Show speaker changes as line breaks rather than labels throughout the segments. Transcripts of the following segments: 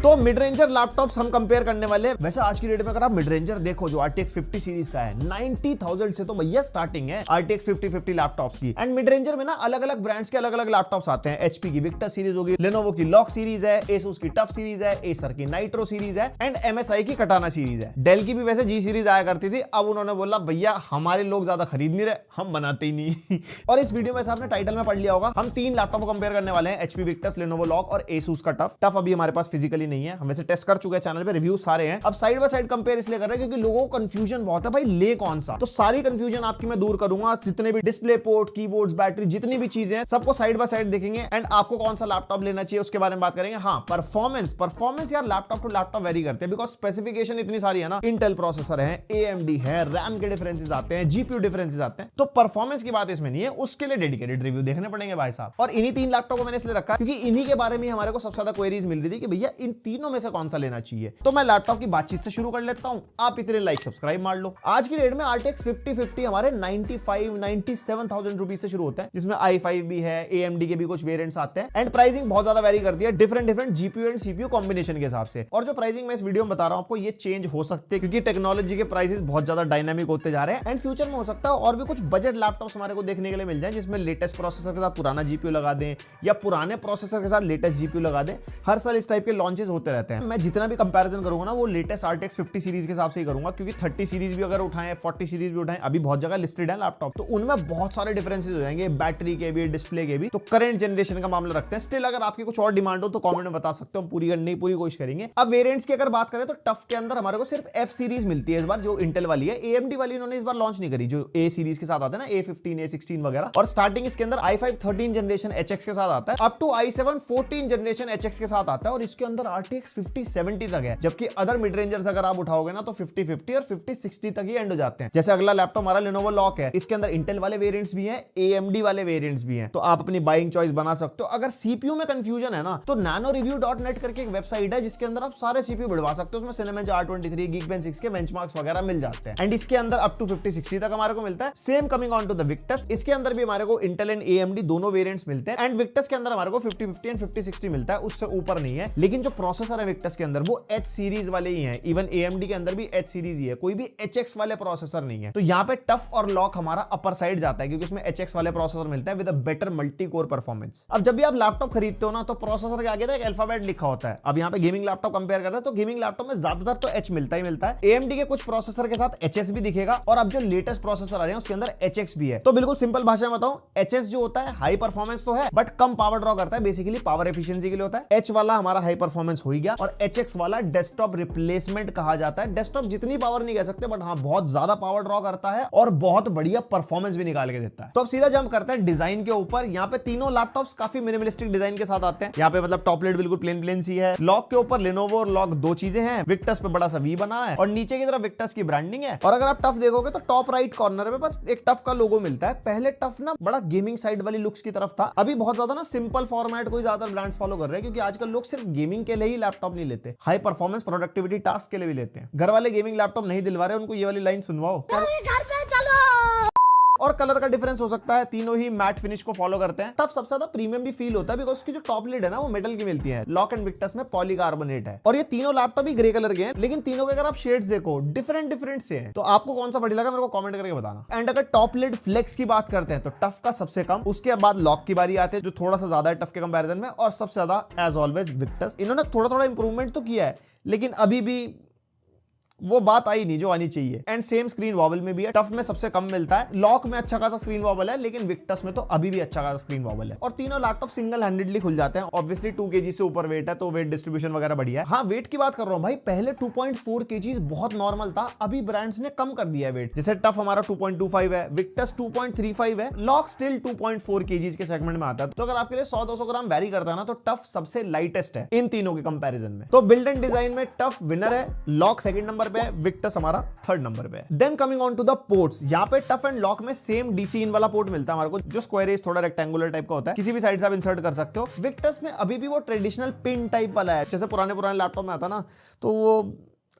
तो mid ranger laptops हम compare करने वाले हैं। वैसे आज की डेट में अगर आप मिड रेंजर देखो जो RTX 50 सीरीज का है 90,000 से तो भैया स्टार्टिंग है RTX 5050 लैपटॉप्स की। एंड मिड रेंजर में ना अलग अलग ब्रांड्स के अलग अलग लैपटॉप्स आते हैं। HP की विक्टस सीरीज होगी, Lenovo की लॉक सीरीज है, Asus की टफ सीरीज है, Acer की नाइट्रो सीरीज है एंड MSI की कटाना सीरीज है। डेल की भी वैसे G सीरीज आया करती थी, अब उन्होंने बोला भैया हमारे लोग ज्यादा खरीद नहीं रहे, हम बनाते ही नहीं। और इस वीडियो में आपने टाइटल में पढ़ लिया होगा, हम तीन लैपटॉप को कंपेयर करने वाले हैं, HP विक्टस, Lenovo लॉक और Asus का टफ। टफ अभी हमारे पास फिजिकली नहीं है, हम वैसे टेस्ट कर चुके हैं, चैनल पे रिव्यू सारे हैं। अब साइड बाय साइड कंपेयर इसलिए कर रहे हैं क्योंकि लोगों को कंफ्यूजन बहुत है, भाई ले कौन सा। तो सारी कंफ्यूजन आपकी मैं दूर करूंगा, जितने भी डिस्प्ले पोर्ट, कीबोर्ड्स, बैटरी, जितनी भी चीजें हैं सबको साइड बाय साइड देखेंगे एंड आपको कौन सा लैपटॉप लेना चाहिए उसके बारे में बात करेंगे। हाँ, परफॉर्मेंस यार लैपटॉप टू लैपटॉप वेरी करते हैं बिकॉज स्पेसिफिकेशन इतनी सारी है ना, इंटेल प्रोसेसर है, AMD है, रैम के डिफरेंसेस आते हैं, GPU डिफरेंसेस आते हैं, तो परफॉर्मेंस की बात इसमें नहीं है, उसके लिए डेडिकेटेड रिव्यू देखने पड़ेंगे भाई साहब। और इन्हीं तीन लैपटॉप को मैंने इसलिए रखा क्योंकि इन्हीं के बारे में हमारे को सबसे ज्यादा क्वेरीज मिल रही थी कि भैया इन तीनों में से कौन सा लेना चाहिए। तो मैं लैपटॉप की बातचीत से शुरू कर लेता हूं, आप इतने लाइक सब्सक्राइब मार लो। आज की डेट में RTX 5050 हमारे 97,000 रुपीज से शुरू होता है, जिसमें i5 भी है, AMD के भी कुछ वेरिएंट्स आते हैं एंड प्राइसिंग बहुत ज्यादा वेरी करती है different GPU and CPU combination के हिसाब से। और जो प्राइसिंग मैं इस वीडियो में बता रहा हूं आपको, ये चेंज हो सकते हैं क्योंकि टेक्नोलॉजी के प्राइसेस बहुत ज्यादा डायनामिक होते जा रहे हैं एंड फ्यूचर में हो सकता है और भी कुछ बजट लैपटॉप्स हमारे को देखने के लिए मिल जाए जिसमें लेटेस्ट प्रोसेसर के साथ पुराना GPU लगा दें या पुराने प्रोसेसर के साथ लेटेस्ट GPU लगा दें। हर साल इस टाइप के लॉन्चेस होते रहते हैं। मैं जितना भी कंपैरिजन करूंगा ना वो लेटेस्ट RTX 50 सीरीज के हिसाब से ही करूंगा क्योंकि 30 सीरीज भी अगर उठाएं, 40 सीरीज भी उठाएं, अभी बहुत जगह लिस्टेड है लैपटॉप, तो उनमें बहुत सारे डिफरेंसेस हो जाएंगे, बैटरी के भी, डिस्प्ले के भी। तो करंट जनरेशन का मामला रखते हैं। स्टिल अगर आपकी कुछ और डिमांड हो तो कमेंट में बता सकते हो, हम पूरी करने की पूरी कोशिश करेंगे। अब वेरिएंट्स की अगर बात करें तो टफ के अंदर हमारे को सिर्फ F सीरीज मिलती है इस बार, जो इंटेल वाली है। AMD वाली इन्होंने इस बार लॉन्च नहीं करी, जो A सीरीज के साथ आते हैं ना, A15, A16 वगैरह। और स्टार्टिंग इसके अंदर i5 13 जनरेशन HX के साथ आता है, up to i7 14 generation HX के साथ आता है और इसके अंदर RTX 5070 तक है। जबकि अदर मिड रेंजर्स अगर आप उठाओगे ना तो 5050 और 5060 तक ही एंड हो जाते हैं। जैसे अगला लैपटॉप हमारा Lenovo लॉक है, इसके अंदर इंटेल वाले वेरिएंट्स भी हैं, AMD वाले वेरिएंट्स भी हैं, तो आप अपनी बाइंग चॉइस बना सकते हो। अगर CPU में कंफ्यूजन है ना तो nanoreview.net करके एक वेबसाइट है जिसके अंदर आप सारे CPU बढ़वा सकते हो, उसमें Cinebench R23, Geekbench 6 के बेंचमार्क्स वगैरह मिल जाते हैं एंड इसके अंदर अप टू 5060 तक हमारे को मिलता है। Same coming on to the Victus, इसके अंदर भी हमारे को इंटेल एंड AMD दोनों वेरिएंट्स मिलते हैं एंड विक्टस के अंदर हमारे को 5050 एंड 5060 मिलता है, उससे ऊपर नहीं है। लेकिन जो प्रोसेसर है विक्टस के अंदर वो H सीरीज वाले ही हैं, इवन AMD के अंदर भी H सीरीज ही है, कोई भी HX वाले प्रोसेसर नहीं है। तो यहाँ पे टफ और लॉक हमारा अपर साइड जाता है क्योंकि उसमें HX वाले प्रोसेसर मिलता है with a better multi core performance. अब जब भी आप लैपटॉप खरीदते हो ना तो प्रोसेसर के आगे ना एक अल्फाबेट लिखा होता है। अब यहाँ पे गेमिंग लैपटॉप कंपेयर कर रहे हैं तो गेमिंग लैपटॉप में ज्यादातर तो H मिलता ही मिलता है। AMD के कुछ प्रोसेसर के साथ HS भी दिखेगा और अब जो लेटेस्ट प्रोसेसर आ रहे हैं उसके अंदर HX भी है। तो बिल्कुल सिंपल भाषा में बताऊं, HS जो होता है हाई परफॉर्मेंस तो है बट कम पावर ड्रॉ करता है, बेसिकली पावर एफिशिएंसी के लिए होता है। H वाला हमारा हाई परफॉर्मेंस हो ही गया और HX वाला डेस्कटॉप रिप्लेसमेंट कहा जाता है। डेस्कटॉप जितनी पावर नहीं कह सकते बट हाँ बहुत ज्यादा पावर ड्रॉ करता है और बहुत बढ़िया परफॉर्मेंस भी निकाल के देता है। तो अब सीधा जंप करते हैं डिजाइन के ऊपर। यहाँ पे तीनों लैपटॉप्स काफी मिनिमलिस्टिक डिजाइन के साथ आते हैं। यहाँ पे मतलब टॉप लिड बिल्कुल प्लेन सी है। लॉक के ऊपर Lenovo और लॉक दो चीजें हैं, विक्टस पे बड़ा सा V बना है और नीचे की तरफ विक्टस की ब्रांडिंग है। और अगर आप टफ देखोगे तो टॉप राइट कॉर्नर में बस एक टफ का लोगो मिलता है। पहले टफ ना बड़ा गेमिंग साइड वाली लुक्स की तरफ था, अभी बहुत ज्यादा ना सिंपल फॉर्मेट को ज्यादा ब्रांड्स फॉलो कर रहे हैं क्योंकि आजकल लोग सिर्फ गेमिंग के लिए ही लैपटॉप नहीं लेते, हाई परफॉर्मेंस प्रोडक्टिविटी टास्क के लिए भी लेते हैं। घर वाले गेमिंग लैपटॉप नहीं दिलवा रहे, उनको ये वाली लाइन सुनवाओ। और कलर का डिफरेंस हो सकता है, तीनों ही मैट फिनिश को फॉलो करते हैं। टफ सबसे ज्यादा प्रीमियम भी फील होता है बिकॉज उसकी जो टॉप लिड है ना वो मेटल की मिलती है। लॉक एंड विक्टस में पॉलीकार्बोनेट है और ये तीनों लैपटॉप ही ग्रे कलर के हैं, लेकिन तीनों के अगर आप शेड्स देखो डिफरेंट से हैं। तो आपको कौन सा बढ़िया लगा मेरे को कमेंट करके बताना। एंड अगर टॉप लिड फ्लेक्स की बात करते हैं तो टफ का सबसे कम, उसके बाद लॉक की बारी आती है जो थोड़ा सा ज्यादा है टफ के कंपैरिजन में, और सबसे ज्यादा एज ऑलवेज विक्टस। इन्होंने थोड़ा इंप्रूवमेंट तो किया है लेकिन अभी भी वो बात आई नहीं जो आनी चाहिए। एंड सेम स्क्रीन वॉबल में भी है, टफ में सबसे कम मिलता है, लॉक में अच्छा खासा स्क्रीन वॉबल है लेकिन विक्टस में तो अभी भी अच्छा खासा स्क्रीन वॉबल है। और तीनों लैपटॉप सिंगल हैंडेडली खुल जाते हैं। ऑब्वियसली 2 kg से ऊपर वेट है तो वेट डिस्ट्रीब्यूशन वगैरह बढ़िया है। हाँ, वेट की बात कर रहा हूँ भाई, पहले 2.4 kg बहुत नॉर्मल था, अभी ब्रांड्स ने कम कर दिया है वेट। जैसे टफ हमारा 2.25 है, विक्टस 2.35 है, लॉक स्टिल 2.4 kg के सेगमेंट में आता है। तो अगर आपके लिए 100-200 ग्राम वैरी करता है ना तो टफ सबसे लाइटेस्ट है इन तीनों के कंपैरिजन में। तो बिल्ड एंड डिजाइन में टफ विनर है, लॉक सेकंड नंबर पे है, विक्टस थर्ड नंबर पे। Then coming on to the ports, यहाँ पे टफ एंड लॉक में सेम DC इन वाला पोर्ट मिलता है हमारे को, जो स्क्वायर एज थोड़ा रेक्टेंगुलर टाइप का होता है, किसी भी साइड से आप इंसर्ट कर सकते हो। विक्टस में अभी भी वो ट्रेडिशनल पिन टाइप वाला है, जैसे पुराने लैपटॉप में आता ना, तो वो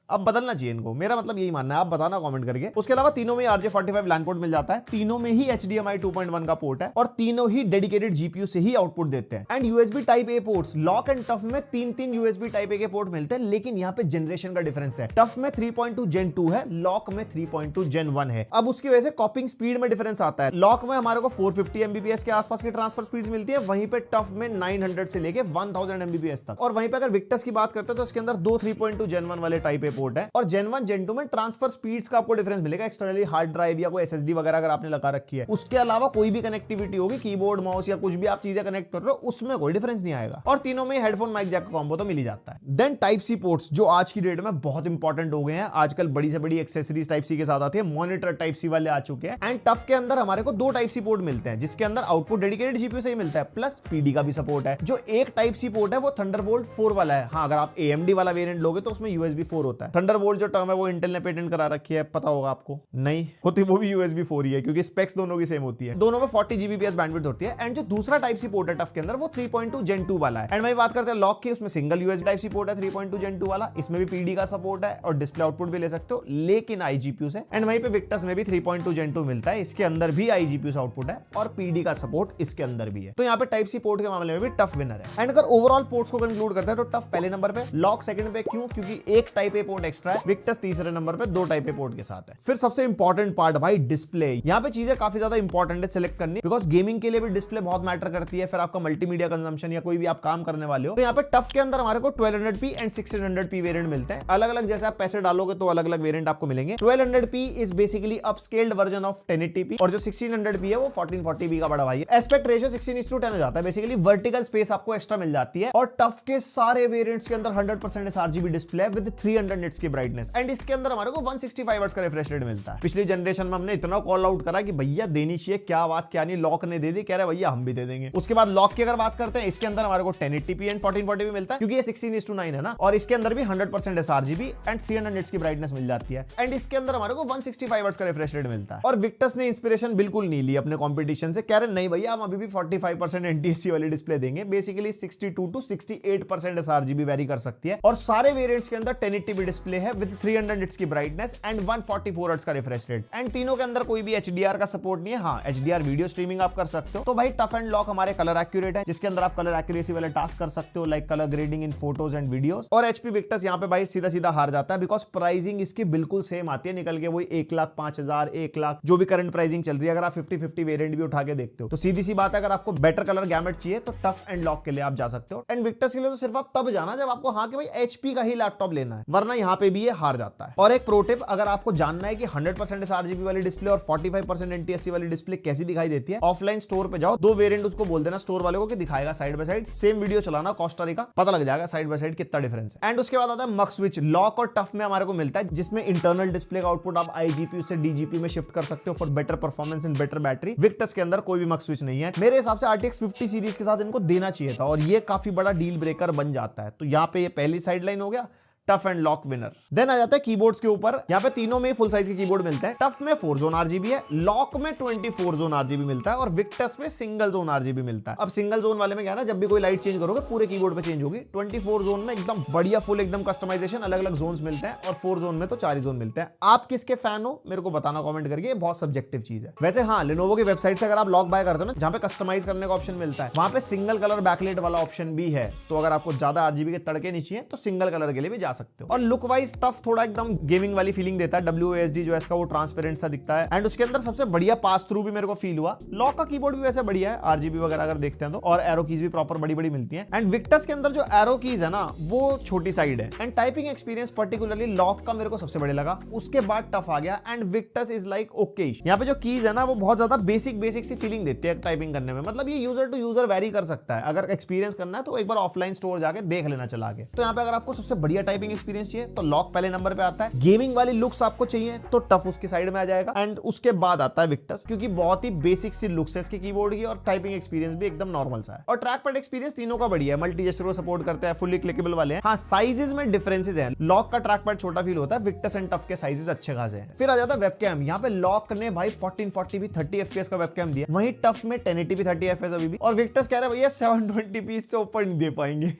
अब बदलना चाहिए इनको, मेरा मतलब यही मानना है, आप बताना कमेंट करके। उसके अलावा तीनों में RJ45 लैन पोर्ट मिल जाता है, तीनों में ही HDMI 2.1 का पोर्ट है और तीनों ही डेडिकेटेड GPU से ही आउटपुट देते हैं। And USB type A ports, lock and tough में 3 USB टाइप ए के पोर्ट मिलते हैं, लेकिन यहाँ पे जनरेशन का डिफरेंस है। टफ में 3.2 Gen 2 है, लॉक में 3.2 Gen 1 है। अब उसकी वजह से कॉपिंग स्पीड में डिफरेंस आता है। लॉक में हमारे को 450 Mbps के आसपास की ट्रांसफर स्पीड्स मिलती है, वहीं पे टफ में 900 से लेके 1000 Mbps तक। और वहीं पे अगर विक्टस की बात करते हैं तो इसके अंदर दो 3.2 Gen 1 वाले टाइप ए पोर्ट है और Gen 1 Gen 2 में ट्रांसफर स्पीड्स का आपको डिफरेंस मिलेगा। एक्सटर्नली हार्ड ड्राइव या कोई SSD वगैरह अगर आपने लगा रखी है, उसके अलावा कोई भी कनेक्टिविटी होगी, कीबोर्ड माउस या कुछ भी आप चीजें कनेक्ट कर रहे हो, उसमें कोई डिफरेंस नहीं आएगा। और तीनों में हेडफोन माइक जैक का कॉम्बो तो मिल ही जाता है। देन टाइप सी पोर्ट्स, जो आज की डेट में बहुत इंपॉर्टेंट हो गए हैं। आजकल बड़ी से बड़ी एक्सेसरीज टाइप सी के साथ आती है, मॉनिटर टाइप सी वाले आ चुके हैं। एंड टफ के अंदर हमारे को दो टाइप सी पोर्ट मिलते हैं, जिसके अंदर आउटपुट डेडिकेटेड GPU से ही मिलता है, प्लस PD का भी सपोर्ट है। जो एक टाइप सी पोर्ट है वो थंडरबोल्ट 4 वाला है। हाँ, अगर आप AMD वाला वेरिएंट लोगे तो उसमें USB 4 होता है। थंडरबोल्ट जो टर्म है वो इंटेल ने पेटेंट करा रखी है, पता होगा आपको। नहीं होती, वो भी USB 4 ही है, क्योंकि स्पेक्स दोनों की सेम होती है। दोनों में 40 Gbps बैंडविड्थ होती है। एंड जो दूसरा टाइप सी पोर्ट है टफ के अंदर वो 3.2 Gen 2 वाला है। एंड वही बात करते हैं लॉक की, उसमें single USB type C port है 3.2 Gen 2 वाला, इसमें भी PD का सपोर्ट है और डिस्प्ले आउटपुट भी ले सकते हो, लेकिन iGPU से। एंड वहीं पे विक्टस में भी 3.2 Gen 2 मिलता है, इसके अंदर भी iGPU से आउटपुट है और PD का सपोर्ट इसके अंदर भी है। तो यहाँ पे टाइप सी पोर्ट के मामले में भी टफ विनर है। एंड अगर ओवरऑल पोर्ट्स को कंक्लूड करते हैं तो टफ पहले नंबर पे, लॉक सेकंड पे। क्यों? क्योंकि एक टाइप ए पोर्ट एक्स्ट्रा है। विक्टस तीसरे नंबर पे दो टाइप ए पोर्ट के साथ है। फिर सबसे इंपॉर्टेंट पार्ट भाई, डिस्प्ले। यहाँ पे चीजें काफी ज्यादा इंपॉर्टेंट है सिलेक्ट करनी, बिकॉज गेमिंग के लिए भी डिस्प्ले बहुत मैटर करती है। फिर आपका मल्टीमीडिया कंजम्पशन या कोई भी आप काम करने वाले हो, तो यहाँ पे टफ के अंदर हमारे को 1200p एंड 1600p वेरिएंट मिलते हैं। अलग अलग जैसे आप पैसे डालोगे तो अलग अलग वेरिएंट आपको मिलेंगे। 1200p is basically upscaled version of 1080p और जो 1600p है वो 1440p का बड़ा भाई है। एस्पेक्ट रेशियो 16:10 हो जाता है। बेसिकली वर्टिकल स्पेस आपको एक्स्ट्रा मिल जाती है। और टफ के सारे वेरिएंट्स के अंदर 100% sRGB डिस्प्ले विद 300 निट्स की ब्राइटनेस। एंड इसके अंदर हमारे को 165 हर्ट्ज का रिफ्रेश रेट मिलता है। पिछली जनरेशन में हमने इतना कॉल आउट करा कि भैया देनी चाहिए, क्या बात क्या नहीं, लॉक ने दे दी, कह रहे भैया हम भी दे देंगे। उसके बाद लॉक की अगर बात करते हैं, इसके अंदर हमारे को 1080p एंड 1440p मिलता है, क्योंकि ये 16:9 है ना। और इसके अंदर भी 100% sRGB एंड 300 निट्स की ब्राइटनेस मिल जाती है। एंड इसके अंदर हमारे को 165 हर्ट्ज का रिफ्रेश रेट मिलता है। और विक्टस ने इंस्पिरेशन बिल्कुल नहीं ली अपने कंपटीशन से, कह रहे नहीं भैया हम अभी भी 45% NTSC वाली डिस्प्ले देंगे। बेसिकली 62 to 68% sRGB वेरी कर सकती है। और सारे वेरिएंट्स के अंदर 1080p डिस्प्ले है विद 300 निट्स की ब्राइटनेस एंड 144 हर्ट्ज का रिफ्रेश रेट। एंड तीनों के अंदर कोई भी HDR का सपोर्ट नहीं है। हाँ, HDR वीडियो स्ट्रीमिंग आप कर सकते हो। तो भाई टफ एंड लॉक हमारे कलर एक्यूरेट है, जिसके अंदर आप कलर एक्यूरेसी वाले टास्क कर सकते हो, like colour grading in photos and videos. और HP विक्टस यहाँ पे भाई सीधा सीधा हार जाता है, बिकॉज प्राइसिंग इसकी बिल्कुल सेम आती है निकल के, वही 1,05,000 1 लाख जो भी करंट प्राइसिंग चल रही है। अगर आप 50-50 वेरिएंट भी उठा के देखते हो तो सीधी सी बात है, अगर आपको बेटर कलर गैमेट चाहिए तो टफ एंड लॉक के लिए आप जा सकते हो। एंड विक्टस के लिए तो सिर्फ आप तब जाना जब आपको हाँ कि भाई HP का ही लैपटॉप लेना है, वरना यहाँ पे भी ये हार जाता है। और एक प्रो टिप, अगर आपको जानना है कि 100% sRGB वाली डिस्प्ले और 45% NTSC वाली डिस्प्ले कैसी दिखाई देती है, ऑफलाइन स्टोर पे जाओ, दो वेरिएंट उसको बोल देना स्टोर वाले को कि दिखाएगा side by side, same video चलाना कॉस्टा का, पता लग जाएगा साइड बाय साइड कितना डिफरेंस है। एंड उसके बाद आता है मक स्विच। लॉक और टफ में हमारे को मिलता है, जिसमें इंटरनल डिस्प्ले का आउटपुट आप iGPU से DGPU में शिफ्ट कर सकते हो for better performance and better battery. Victus के अंदर कोई भी मक स्विच नहीं है। मेरे हिसाब से RTX 50 सीरीज के साथ इनको देना चाहिए था और ये काफी बड़ा डील ब्रेकर बन जाता है। तो यहाँ पे ये पहली साइडलाइन हो गया, tough and lock winner. Then आ जाता है कीबोर्ड्स के ऊपर। यहाँ पे तीनों में फुल साइज के कीबोर्ड मिलते हैं। टफ में 4 जोन RGB है, लॉक में 24 जोन RGB मिलता है और विक्टस में सिंगल जोन RGB मिलता है। अब सिंगल जोन वाले में क्या है ना, जब भी कोई लाइट चेंज करोगे पूरे कीबोर्ड पे चेंज होगी। 24 जोन में एकदम बढ़िया फुल एकदम कस्टमाइजेशन, अलग अलग जोन्स मिलते हैं और 4 जोन में तो 4 ही जोन मिलते हैं। आप किसके फैन हो मेरे को बताना कमेंट करके, बहुत सब्जेक्टिव चीज है। वैसे हाँ, लेनोवो की वेबसाइट से अगर आप लॉक बाय करते हो ना, जहाँ पे कस्टमाइज करने का ऑप्शन मिलता है, वहां पे सिंगल कलर बैकलाइट वाला ऑप्शन भी है। तो अगर आपको ज्यादा RGB के तड़के नहीं चाहिए तो सिंगल कलर के लिए भी जा सकते हो। और लुक वाइज टफ थोड़ा एकदम गेमिंग वाली फीलिंग देता है। WASD जो है इसका वो ट्रांसपेरेंट सा दिखता है। एंड उसके अंदर सबसे बढ़िया पास थ्रू भी मेरे को फील हुआ। लॉक का कीबोर्ड भी वैसे बढ़िया है, RGB वगैरह अगर देखते हैं तो, और एरो कीज भी प्रॉपर बड़ी बड़ी मिलती हैं। एंड विक्टस के अंदर जो एरो कीज है ना वो छोटी साइड है। And typing experience particularly lock का मेरे को सबसे बढ़िया लगा, उसके बाद टफ आ गया। And Victus is like okay. यहाँ पे जो कीज है ना वो बहुत ज्यादा बेसिक सी फीलिंग देती है टाइपिंग करने में। मतलब ये यूजर टू यूजर वेरी कर सकता है। अगर एक्सपीरियंस करना है तो एक बार ऑफलाइन स्टोर जाके देख लेना चला के। तो यहाँ पे अगर आपको सबसे बढ़िया टाइपिंग एक्सपीरियंस चाहिए तो लॉक पहले नंबर पे आता है। गेमिंग वाली लुक्स आपको चाहिए तो टफ उसकी साइड में आ जाएगा। एंड उसके बाद आता है विक्टस, क्योंकि बहुत ही बेसिक सी लुक्स है इसके कीबोर्ड की और टाइपिंग एक्सपीरियंस भी एकदम नॉर्मल सा है। और ट्रैक पैड एक्सपीरियंस तीनों का बढ़िया है, मल्टी जेस्चर को सपोर्ट करते हैं, फुली क्लिकेबल वाले हैं। हाँ, साइजेस में डिफरेंसेस हैं। लॉक का ट्रैक पैड छोटा फील होता है, विक्टस एंड टफ के साइजेस अच्छे खासे हैं। फिर आ जाता है वेबकैम। यहाँ पे लॉक ने भाई 1440p 30 FPS का वेबकैम दिया, वहीं टफ में 1080p 30 FPS अभी भी। और विक्टस कह रहे हैं भैया 720p से ऊपर नहीं दे पाएंगे।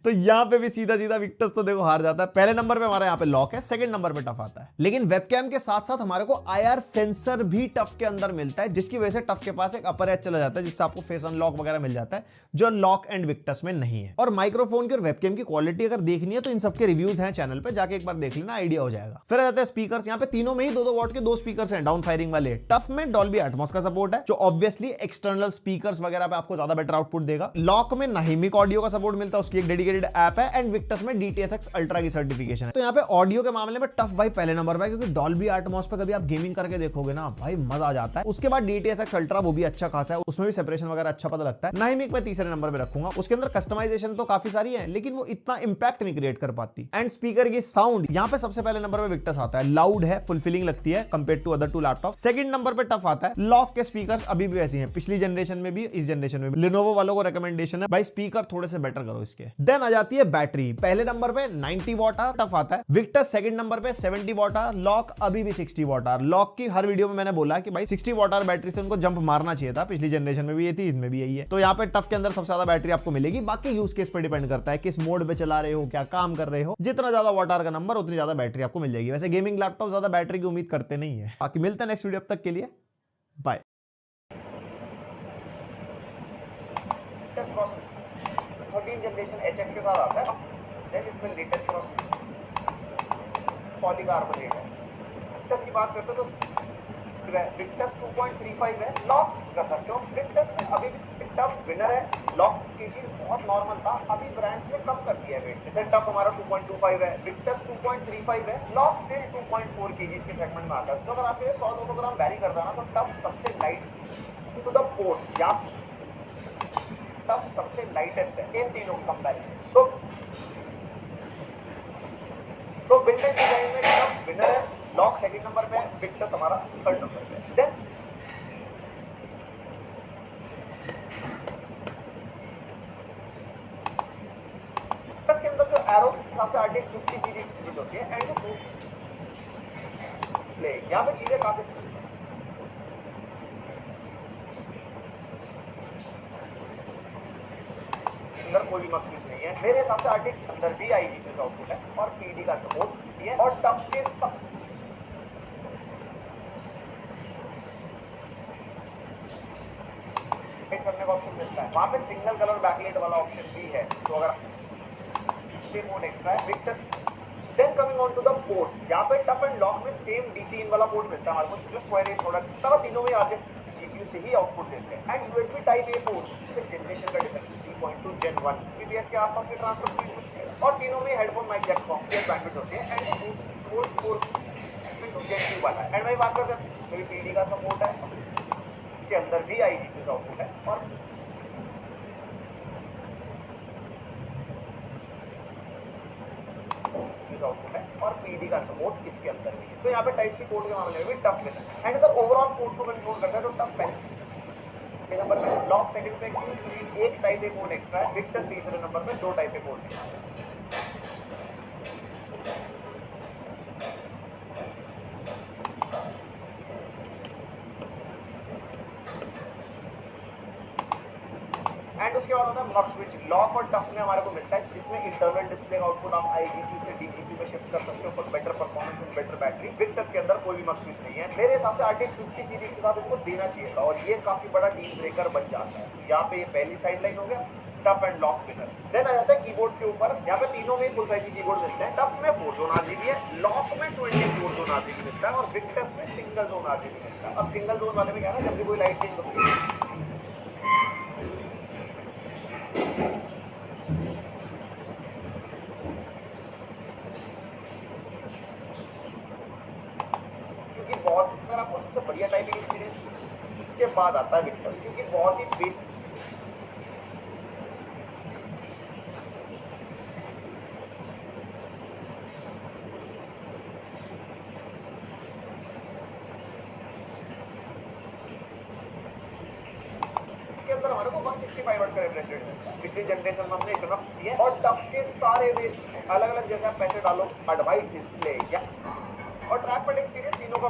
तो यहाँ पे भी सीधा सीधा विक्टस तो देखो हार जाता जाता है। पहले नंबर पे हमारे यहाँ पे लॉक है, सेकंड नंबर पे टफ आता है। लेकिन वेबकैम के साथ साथ हमारे को IR सेंसर भी टफ के अंदर मिलता है, जिसकी वजह से टफ के पास एक अपर एज चला जाता है, जिससे आपको फेस अनलॉक वगैरह मिल जाता है, जो लॉक एंड विक्टस में नहीं है। और माइक्रोफोन की और वेबकैम की क्वालिटी अगर देखनी है तो इन सबके रिव्यूज हैं चैनल पे, जाके एक बार देख लेना, आइडिया हो जाएगा। फिर आ जाते हैं स्पीकर्स। यहाँ पे तीनों में ही 2-2 वॉट के 2 स्पीकर्स हैं डाउन फायरिंग वाले। टफ में डॉल्बी एटमॉस का सपोर्ट है, जो ऑब्वियसली एक्सटर्नल स्पीकर्स वगैरह पे आपको ज्यादा बेटर आउटपुट देगा। लॉक में नाहिमिक ऑडियो का सपोर्ट मिलता है, उसकी एक डेडिकेटेड ऐप है। एंड विक्टस में DTS:X अल्ट्रा की सर्टिफिकेशन है। तो यहाँ पे ऑडियो के मामले में टफ भाई पहले नंबर पर है, क्योंकि डॉल्बी एटमॉस पे कभी आप गेमिंग करके देखोगे ना भाई मजा आ जाता है। उसके बाद DTS:X अल्ट्रा, वो भी अच्छा खासा है, उसमें भी सेपरेशन वगैरह अच्छा पता लगता है। नाहिमिक मैं तीसरे नंबर पे रखूंगा। उसके अंदर कस्टमाइजेशन तो काफी सारी है, लेकिन वो इतना इंपैक्ट नहीं क्रिएट कर पाती। एंड स्पीकर की साउंड यहाँ पे सबसे पहले नंबर पे विक्टस आता है। लाउड है, फुलफिलिंग लगती है compare to other 2 laptop. Second number पे टफ आता है। लॉक के स्पीकर्स अभी भी वैसी हैं, पिछली जनरेशन में भी, इस जनरेशन में भी। Lenovo वालों को रिकमेंडेशन है भाई, स्पीकर थोड़े से बेटर करो इसके। देन आ जाती है बैटरी। पहले नंबर पे 90 वॉट आवर टफ आता है। विक्टस सेकंड नंबर पे 70 वॉट आवर। लॉक अभी भी 60 वॉट आवर। लॉक की हर वीडियो में मैंने बोला कि भाई 60 वॉट आवर बैटरी से उनको जंप मारना चाहिए था। पिछली जनरेशन में भी ये थी, इसमें भी यही है। तो यहाँ पे टफ के अंदर सबसे ज्यादा बैटरी आपको मिलेगी। बाकी यूज केस पे डिपेंड करता है, किस मोड पे चला रहे हो, क्या काम कर रहे हो। जितना ज्यादा वॉट आवर का नंबर, उतनी ज्यादा बैटरी आपको मिल जाएगी। वैसे गेमिंग लैपटॉप ज्यादा बैटरी की उम्मीद करते नहीं है। बाकी मिलते हैं नेक्स्ट वीडियो, अब तक के लिए बाय।
13 जनरेशन HX के साथ आता है। देन इसमें लेटेस्ट प्रोसेसर पॉलीकार्बोनेट है। विक्टस की बात करते हैं तो विक्टस 2.35 है। लॉक कर सकते हो। विक्टस में अभी भी टफ विनर है। लॉक की चीज बहुत नॉर्मल था, अभी ब्रांड्स ने कम कर दिया है वेट। जैसे टफ हमारा 2.25 है, विक्टस 2.35 है, लॉक स्टिल 2.4 kg के सेगमेंट में आता है। तो अगर आप ये 100-200 ग्राम बैरी करता है ना, तो टफ सबसे लाइट टू द पोर्ट्स, या टफ सबसे लाइटेस्ट है इन तीनों कंपैरिजन। तो बिल्ड एंड डिजाइन में टफ विनर है। लॉक सेकंड नंबर पे है, विक्टस हमारा थर्ड नंबर पे है। देन के अंदर जो एरो हिसाब से RTX 50 सीरीज यूज होती है। एंड जो प्ले यहाँ पे चीजें काफी अंदर कोई भी मकसूस नहीं है मेरे हिसाब से। RTX अंदर भी IGPU आउटपुट है और PD का सपोर्ट है। और टफ के सब करने का ऑप्शन मिलता है। वहां पे सिंगल कलर बैकलाइट वाला ऑप्शन भी है, तो अगर पोर्ट एक्स्ट्रा है। Victus then coming on to the ports, यहाँ पे टफ एंड लॉक में सेम DC इन वाला पोर्ट मिलता है हमारे को, जो स्क्वायर एज प्रोडक्ट तब तीनों में RGB GPU से ही आउटपुट देते हैं। And USB type A port generation का डिफरेंस 3.2 Gen 1 PPS के आसपास की ट्रांसफर स्पीड, और तीनों में headphone mic jack complex bandwidth होती है। एंड पोर्ट 4.2 Gen 2 वाला है। एंड वही बात करते हैं, इसमें भी PD का सपोर्ट है, इसके अंदर भी IGPU आउटपुट है और आउटपुट है और PD का सपोर्ट इसके अंदर भी है। तो यहाँ पे टाइप C पोर्ट के मामले में भी टफ विनर है। एंड अगर ओवरऑल पोर्ट्स को कंट्रोल करता है तो टफ पहले नंबर पे, लॉक सेकंड पे, एक टाइप A पोर्ट एक्स्ट्रा है। विक्टस तीसरे नंबर पे, 2 टाइप A पोर्ट है। एंड उसके बाद आता है मॉक स्विच। लॉक और टफ में हमारे को मिलता है, जिसमें इंटरनल डिस्प्ले का आउटपुट आप IGPU से DGPU में शिफ्ट कर सकते हो for better performance and better battery. Victus के अंदर कोई भी मॉक स्विच नहीं है। मेरे हिसाब से RTX 50 सीरीज के साथ इनको देना चाहिए था, और ये काफी बड़ा डील ब्रेकर बन जाता है। तो यहाँ पे ये पहली साइड लाइन हो गया, tough and lock winner. Then आ जाता है कीबोर्ड्स के ऊपर। यहाँ पे तीनों में फुल साइज कीबोर्ड मिलते हैं। टफ में 4 जोन RGB है, लॉक में 24 जोन RGB मिलता है, और विक्टस में सिंगल जोन RGB मिलता है। अब सिंगल जोन वाले में क्या है ना, जब भी कोई लाइट चेंज होती है सबसे बढ़िया टाइपिंग एक्सपीरियंस के बाद आता है विक्टस, क्योंकि बहुत ही बेसिक इसके अंदर हमारे को 165 हर्ट्ज का रिफ्रेश रेट मिलता है। पिछली जनरेशन में हमने इतना दिया। और टफ के सारे अलग अलग, जैसे आप पैसे डालो, एडवाइस डिस्प्ले या और ट्रैक पैड एक्सपीरियंस तीनों का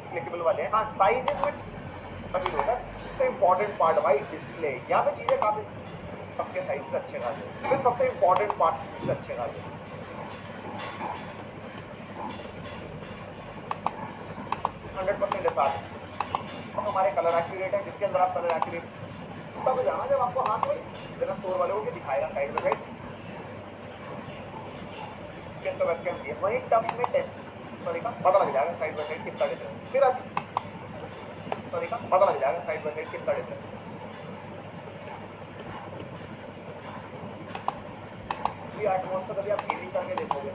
क्लिकेबल वाले हैं। हाँ, साइजेस में तभी होगा। तो इंपॉर्टेंट पार्ट भाई डिस्प्ले, यहाँ पे चीजें काफी टफ के साइज अच्छे खासे, फिर सबसे इंपॉर्टेंट पार्ट अच्छे खासे 100% है साथ, तो हमारे कलर एक्यूरेट है, जिसके अंदर आप कलर एक्यूरेट तब जाना जब आपको हाथ में बिना स्टोर वाले को भी दिखाएगा साइड बाई साइड इसका वेबकैम दिया, वही टफ में सॉरी का पता लग जाएगा साइड बाई साइड कितना डिफरेंस, फिर सॉरी का पता लग जाएगा साइड बाई साइड कितना डिफरेंस। ये एटमॉस पर कभी आप गेमिंग करके देखोगे